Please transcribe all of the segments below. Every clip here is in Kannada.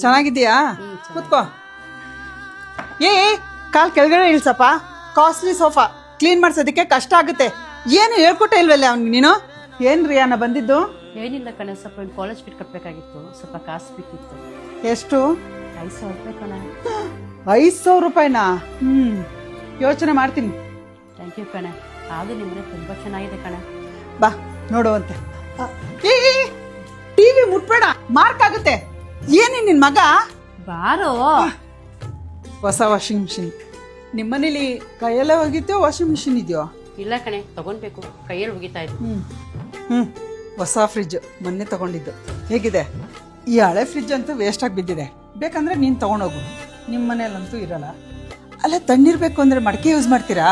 ಚೆನ್ನಾಗಿದ್ದೀಯಾ? ಕೂತ್ಕೋ. ಏ ಕಾಲ್ ಕೆಳಗಡೆ ಇಳ್ಸಪ್ಪ. ಕಾಸ್ಟ್ಲಿ ಸೋಫಾ ಕ್ಲೀನ್ ಮಾಡ್ಸೋದಕ್ಕೆ ಕಷ್ಟ ಆಗುತ್ತೆ. ಏನು ಹೇಳ್ಕೊಟ್ಟೆ ಇಲ್ವಲ್ಲ ಅವ್ನಿಗೆ ನೀನು? ಏನ್ ರಿಯಾನ ಬಂದಿದ್ದು? ಏನಿಲ್ಲ ಕಣೆ, ಸ್ವಲ್ಪ ಕಾಲೇಜ್ ಫೀಸ್ ಕಟ್ಟಬೇಕಾಗಿತ್ತು, ಸ್ವಲ್ಪ ಕಾಸು ಬೇಕಿತ್ತು. ಎಷ್ಟು? 5,000 ರೂಪಾಯಿ ಕಣೆ. 5,000 ರೂಪಾಯಿನಾ? ಯೋಚನೆ ಮಾಡ್ತೀನಿ. ಥ್ಯಾಂಕ್ ಯು ಕಣೆ. ಆದರೂ ನಿಮ್ಮನೆ ತುಂಬ ಚೆನ್ನಾಗಿದೆ ಕಣೆ. ಬಾ ನೋಡುವಂತೆ. ಟಿವಿ ಮುಟ್ಬೇಡ, ಮಾರ್ಕ್ ಆಗುತ್ತೆ. ಏನೇ ನಿನ್ ಮಗ? ಬಾರೋ. ಹೊಸ ವಾಷಿಂಗ್ ಮಿಷಿನ್ ನಿಮ್ಮನೇಲಿ ಕೈಯಲ್ಲೇ ಹೋಗಿದ್ಯೋ ವಾಷಿಂಗ್ ಮಿಷಿನ್ ಇದೆಯೋ? ಇಲ್ಲ ಕಣೆ, ತಗೊಂಡ್ಬೇಕು, ಕೈಯಲ್ಲಿ ಹೋಗಿತಾ ಇದ್ದು. ಹೊಸ ಫ್ರಿಜ್ ಮೊನ್ನೆ ತಗೊಂಡಿದ್ದು. ಹೇಗಿದೆ? ಈ ಹಳೆ ಫ್ರಿಜ್ ಅಂತೂ ವೇಸ್ಟ್ ಆಗಿ ಬಿದ್ದಿದೆ. ಬೇಕಂದ್ರೆ ನೀನು ತಗೊಂಡೋಗು, ನಿಮ್ಮ ಮನೇಲಂತೂ ಇರಲ್ಲ. ಅಲ್ಲ, ತಣ್ಣೀರ್ಬೇಕು ಅಂದ್ರೆ ಮಡಕೆ ಯೂಸ್ ಮಾಡ್ತೀರಾ?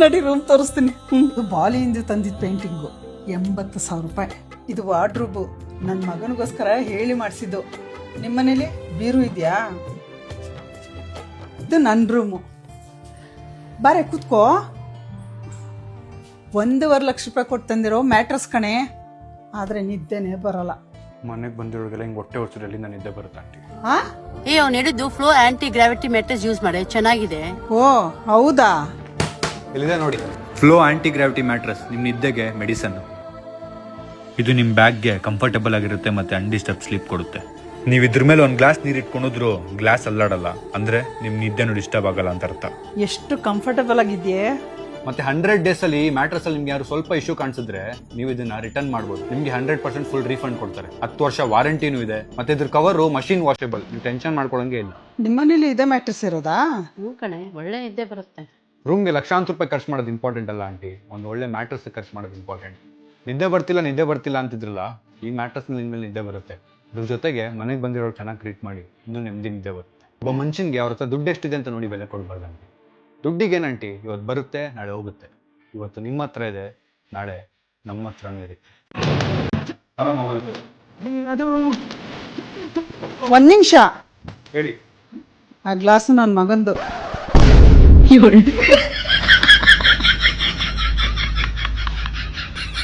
ನಡಿ ರೂಮ್ ತೋರಿಸ್ತೀನಿ. ಇದು ಬಾಲಿಯಿಂದ ತಂದಿದ್ದು ಪೇಂಟಿಂಗು, 80,000 ರೂಪಾಯಿ. ಇದು ವಾರ್ಡ್ರೂಬು, ನನ್ನ ಮಗನಿಗೋಸ್ಕರ ಹೇಳಿ ಮಾಡಿಸಿದ್ದು. ನಿಮ್ಮ ಮನೇಲಿ ಬೀರು ಇದೆಯಾ? ಇದು ನನ್ನ ರೂಮು. ಬಾರೆ ಕೂತ್ಕೋ. 1.5 ಲಕ್ಷ ರೂಪಾಯಿ ಕೊಟ್ಟು ತಂದಿರೋ ಮ್ಯಾಟ್ರಸ್ ಕಣೆ, ಆದರೆ ನಿದ್ದೆನೇ ಬರಲ್ಲ. ಮನೆಗೆ ಬಂದಿರೋದೆಲ್ಲ ಹಿಂಗೆ ಹೊಟ್ಟೆ ಹೊರಸರಲ್ಲಿ ನಾನು ನಿದ್ದೆ ಬರುತ್ತೆ ಆಂಟಿ. ಅವ್ನು ಹೇಳಿದ್ದು flow anti gravity mattress use ಮಾಡಿ, ಚೆನ್ನಾಗಿದೆ. ಓ ಹೌದಾ? ಇಲ್ಲಿದೆ ನೋಡಿ, ಫ್ಲೋ ಆಂಟಿ ಗ್ರಾವಿಟಿ ಮ್ಯಾಟ್ರಸ್, ನಿಮ್ಮ ನಿದ್ದೆಗೆ ಮೆಡಿಸನ್. ಇದು ನಿಮ್ಮ ಬ್ಯಾಗ್ಗೆ ಕಂಫರ್ಟಬಲ್ ಆಗಿರುತ್ತೆ ಮತ್ತೆ ಅನ್ಡಿಸ್ಟರ್ಬ್ ಸ್ಲೀಪ್ ಕೊಡುತ್ತೆ. ನೀವು ಇದ್ರ ಮೇಲೆ ಒಂದು ಗ್ಲಾಸ್ ನೀರು ಇಟ್ಕೊಂಡಿದ್ರು ಗ್ಲಾಸ್ ಅಲ್ಲಾಡಲ್ಲ, ಅಂದ್ರೆ ನಿಮ್ಮ ನಿದ್ದೆನೂ ಡಿಸ್ಟರ್ಬ್ ಆಗಲ್ಲ ಅಂತ ಅರ್ಥ. ಎಷ್ಟು ಕಂಫರ್ಟಬಲ್ ಆಗಿದೆಯೇ. ಮತ್ತೆ 100 ಡೇಸ್ ಅಲ್ಲಿ ಮ್ಯಾಟ್ರಸ್ ಅಲ್ಲಿ ನಿಮ್ಗೆ ಯಾರು ಸ್ವಲ್ಪ ಇಶ್ಯೂ ಕಾಣಿಸಿದ್ರೆ ನೀವು ಇದನ್ನ ರಿಟರ್ನ್ ಮಾಡಬಹುದು. ನಿಮ್ಗೆ 100% ಫುಲ್ ರೀಫಂಡ್ ಕೊಡ್ತಾರೆ. 10 ವರ್ಷ ವಾರಂಟಿನೂ ಇದೆ. ಮತ್ತೆ ಇದ್ರ ಕವರ್ ಮಷಿನ್ ವಾಷೇಬಲ್, ನೀವು ಟೆನ್ಷನ್ ಮಾಡ್ಕೊಳಂಗೆ ಇಲ್ಲ. ನಿಮ್ಮನೇಲಿ ಇದೇ ಮ್ಯಾಟ್ರಸ್ ಇರೋದಾ? ಹ್ಞೂ ಕಣೆ, ಒಳ್ಳೆ ನಿದ್ದೆ ಬರುತ್ತೆ. ರೂಮ್ಗೆ ಲಕ್ಷಾಂತರ ರೂಪಾಯಿ ಖರ್ಚು ಮಾಡೋದು ಇಂಪಾರ್ಟೆಂಟ್ ಅಲ್ಲ ಆಂಟಿ, ಒಂದು ಒಳ್ಳೆ ಮ್ಯಾಟ್ರಸ್ ಖರ್ಚು ಮಾಡೋದು ಇಂಪಾರ್ಟೆಂಟ್. ನಿದ್ದೆ ಬರ್ತಿಲ್ಲ ಅಂತಿದ್ರಲ್ಲ, ಈ ಮ್ಯಾಟ್ರಸ್ ಮೇಲೆ ನಿಮ್ಮೇಲೆ ನಿದ್ದೆ ಬರುತ್ತೆ. ಅದ್ರ ಜೊತೆಗೆ ಮನೆಗೆ ಬಂದಿರೋರು ಚೆನ್ನಾಗಿ ಟ್ರೀಟ್ ಮಾಡಿ, ಇನ್ನೂ ನೆಮ್ಮದಿ ನಿದ್ದೆ ಬರುತ್ತೆ. ಒಬ್ಬ ಮನುಷ್ಯನ್ಗೆ ಅವ್ರ ಹತ್ರ ದುಡ್ಡು ಎಷ್ಟಿದೆ ಅಂತ ನೋಡಿ ಬೆಲೆ ಕೊಡ್ಬಾರ್ದಂತೆ. ದುಡ್ಡಿಗೇನಂಟಿ, ಇವತ್ತು ಬರುತ್ತೆ ನಾಳೆ ಹೋಗುತ್ತೆ. ಇವತ್ತು ನಿಮ್ಮ ಹತ್ರ ಇದೆ, ನಾಳೆ ನಮ್ಮ ಹತ್ರನೂ ಇದೆ. ಅದು 1 ನಿಮಿಷ ಹೇಳಿ. ಆ ಗ್ಲಾಸು ನನ್ನ ಮಗಂದು.